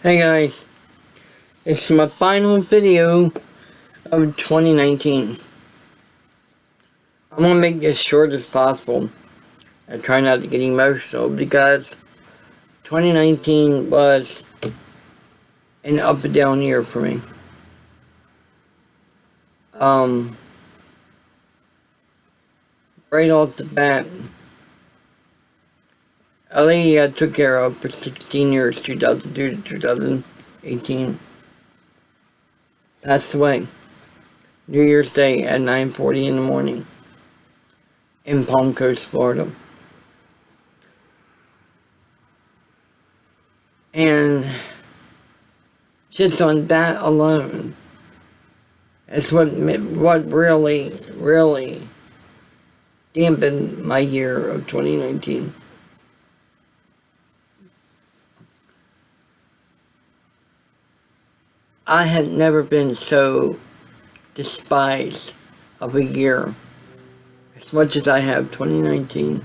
Hey guys, it's my final video of 2019. I'm gonna make this short as possible. I try not to get emotional because 2019 was an up and down year for me. Right off the bat, a lady I took care of for 16 years, 2002 to 2018, passed away New Year's Day at 9:40 in the morning in Palm Coast, Florida. And just on that alone, it's what really dampened my year of 2019. I had never been so despised of a year as much as I have 2019.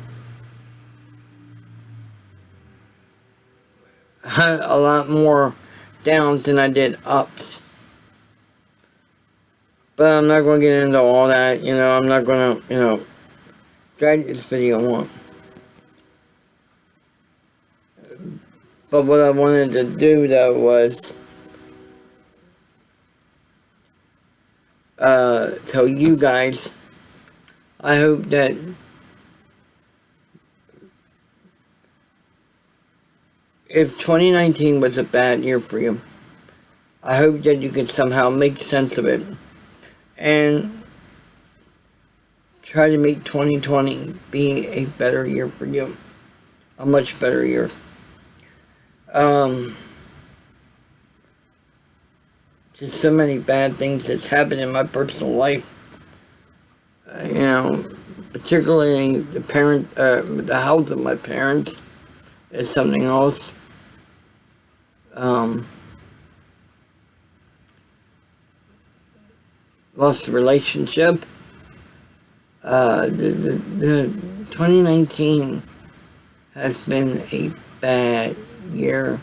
I had a lot more downs than I did ups. But I'm not going to get into all that, I'm not going to, drag this video on. But what I wanted to do, though, was tell you guys, I hope that if 2019 was a bad year for you, I hope that you can somehow make sense of it and try to make 2020 be a better year for you. A much better year. Just so many bad things that's happened in my personal life. Particularly the health of my parents is something else. Lost a relationship. The 2019 has been a bad year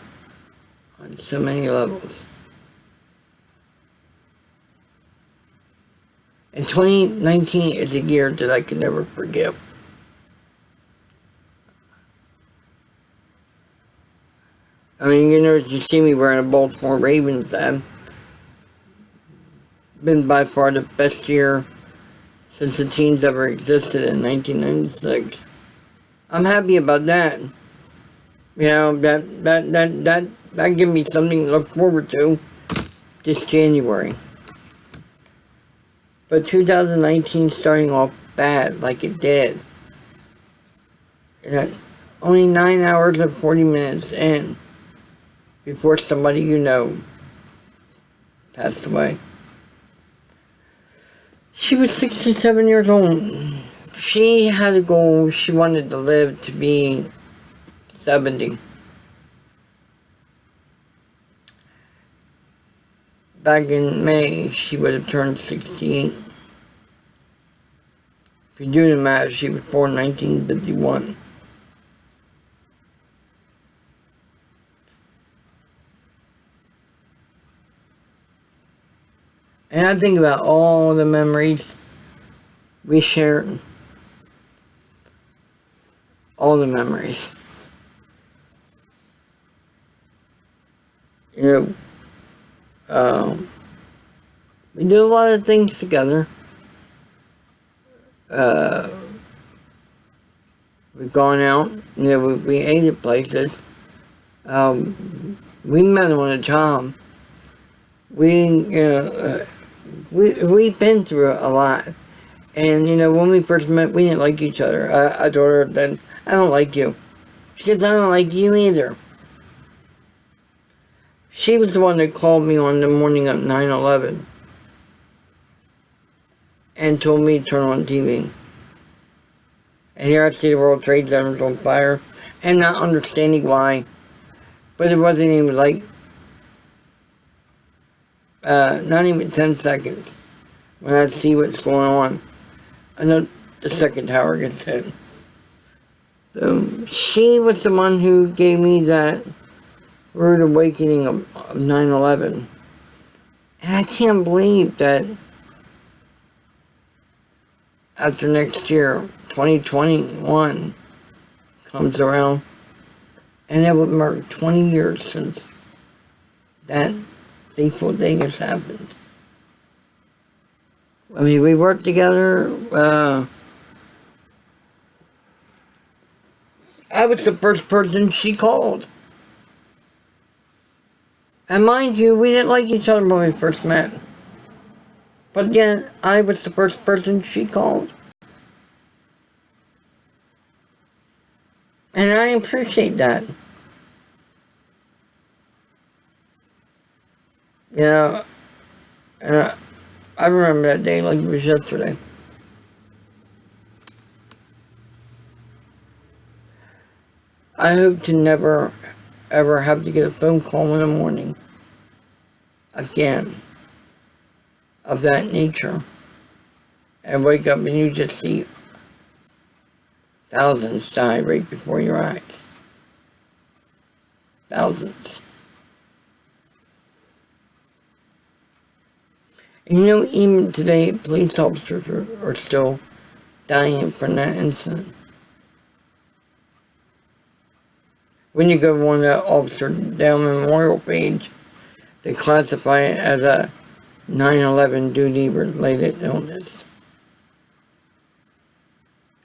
on so many levels. And 2019 is a year that I can never forget. I mean, you see me wearing a Baltimore Ravens hat. Been by far the best year since the teams ever existed in 1996. I'm happy about that. That gives me something to look forward to this January. But 2019 starting off bad like it did. Only 9 hours and 40 minutes in before somebody passed away. She was 67 years old. She had a goal. She wanted to live to be 70. Back in May, she would have turned 68. If you do the math, she was born in 1951. And I think about all the memories we shared. All the memories. We did a lot of things together. We've gone out, we ate at places. We met on a job. We've been through a lot. And, when we first met, we didn't like each other. I told her then, I don't like you. She said, I don't like you either. She was the one that called me on the morning of 9/11 and told me to turn on TV. And here I see the World Trade Center on fire and not understanding why. But it wasn't even not even 10 seconds when I see what's going on. I know the second tower gets hit. So she was the one who gave me that rude awakening of 9/11. And I can't believe that after next year, 2021 comes around, and that would mark 20 years since that fateful day has happened. I mean, we worked together. I was the first person she called. And mind you, we didn't like each other when we first met. But yet, I was the first person she called. And I appreciate that. You know, and I remember that day like it was yesterday. I hope to never, ever have to get a phone call in the morning again of that nature and wake up and you just see thousands die right before your eyes. Thousands. And you know, even today, police officers are still dying from that incident. When you go on that Officer Down Memorial page, they classify it as a 9/11 duty-related illness.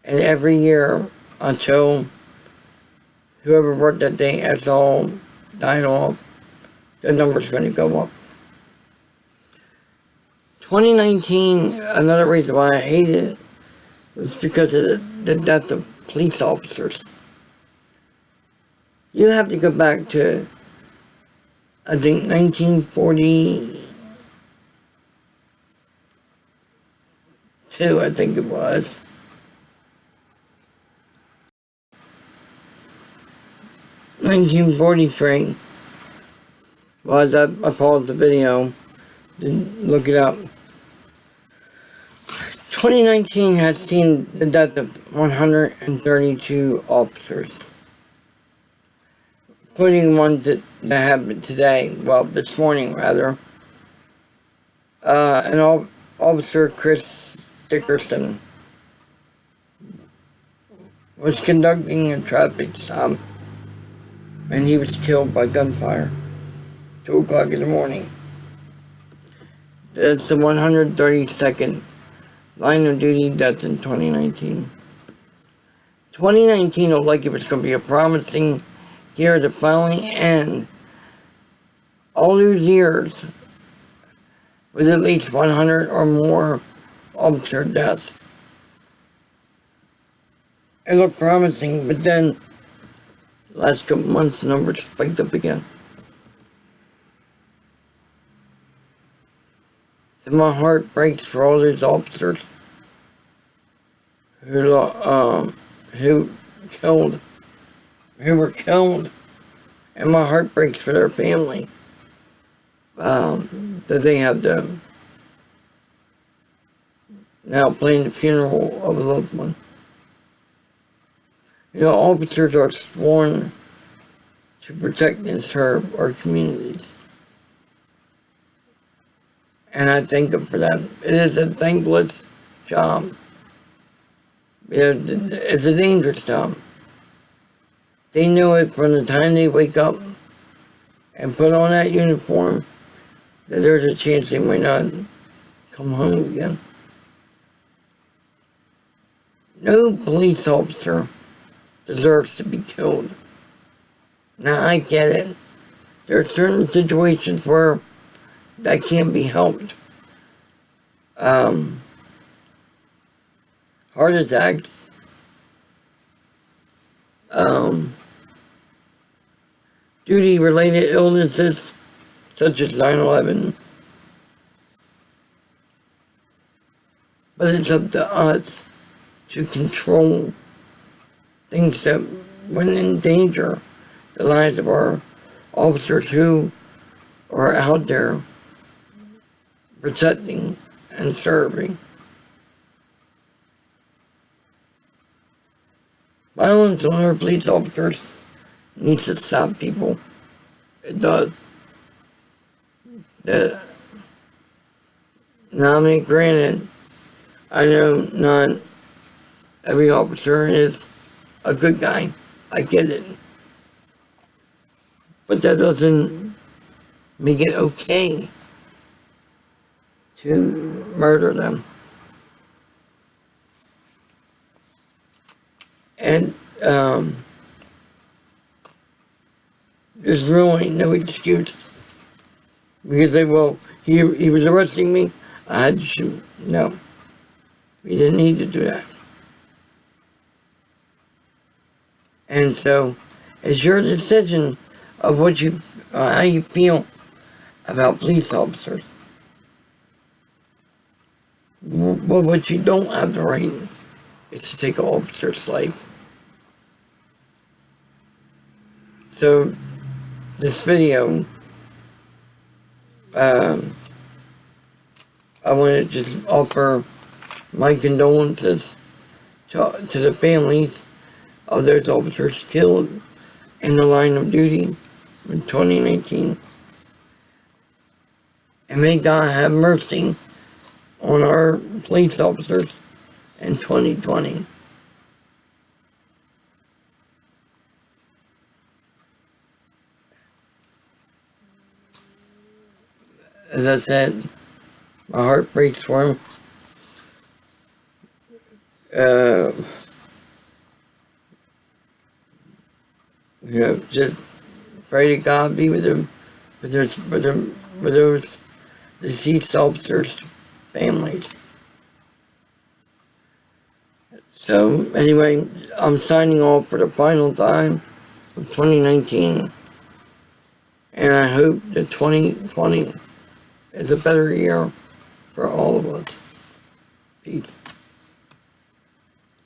And every year, until whoever worked that day has all died off, the number's going to go up. 2019, another reason why I hate it was because of the death of police officers. You have to go back to, I think, 1942, I think it was. $1943. Well, as I paused the video, look it up. 2019 has seen the death of 132 officers, including ones that happened today, well, this morning rather. And Officer Chris Dickerson was conducting a traffic stop and he was killed by gunfire, 2 o'clock in the morning. That's the 132nd line of duty death in 2019. 2019 looked like it was going to be a promising year to finally end all those years with at least 100 or more officer deaths. It looked promising, but then last couple months the numbers spiked up again. So my heart breaks for all those officers who were killed, and my heart breaks for their family. That they have to now plan the funeral of a loved one. You know, officers are sworn to protect and serve our communities. And I thank them for that. It is a thankless job. You know, it's a dangerous job. They know it from the time they wake up and put on that uniform that there's a chance they might not come home again. No police officer deserves to be killed. Now, I get it. There are certain situations where that can't be helped. Heart attacks. Duty-related illnesses, such as 9/11. But it's up to us to control things that would endanger the lives of our officers who are out there protecting and serving. Violence on our police officers needs to stop, people. It does. That, now, I mean, granted, I know not every officer is a good guy. I get it. But that doesn't make it okay to murder them. And there's really no excuse. Because they, well, he was arresting me, I had to shoot. No, we didn't need to do that. And so, it's your decision of what you, how you feel about police officers. Well, what you don't have the right is to take an officer's life. So, this video, I want to just offer my condolences to the families of those officers killed in the line of duty in 2019. And may God have mercy on our police officers in 2020. As I said, my heart breaks for him. Just pray to God be with them, with those deceased officers' families. So anyway, I'm signing off for the final time of 2019, and I hope that 2020 is a better year for all of us. Peace.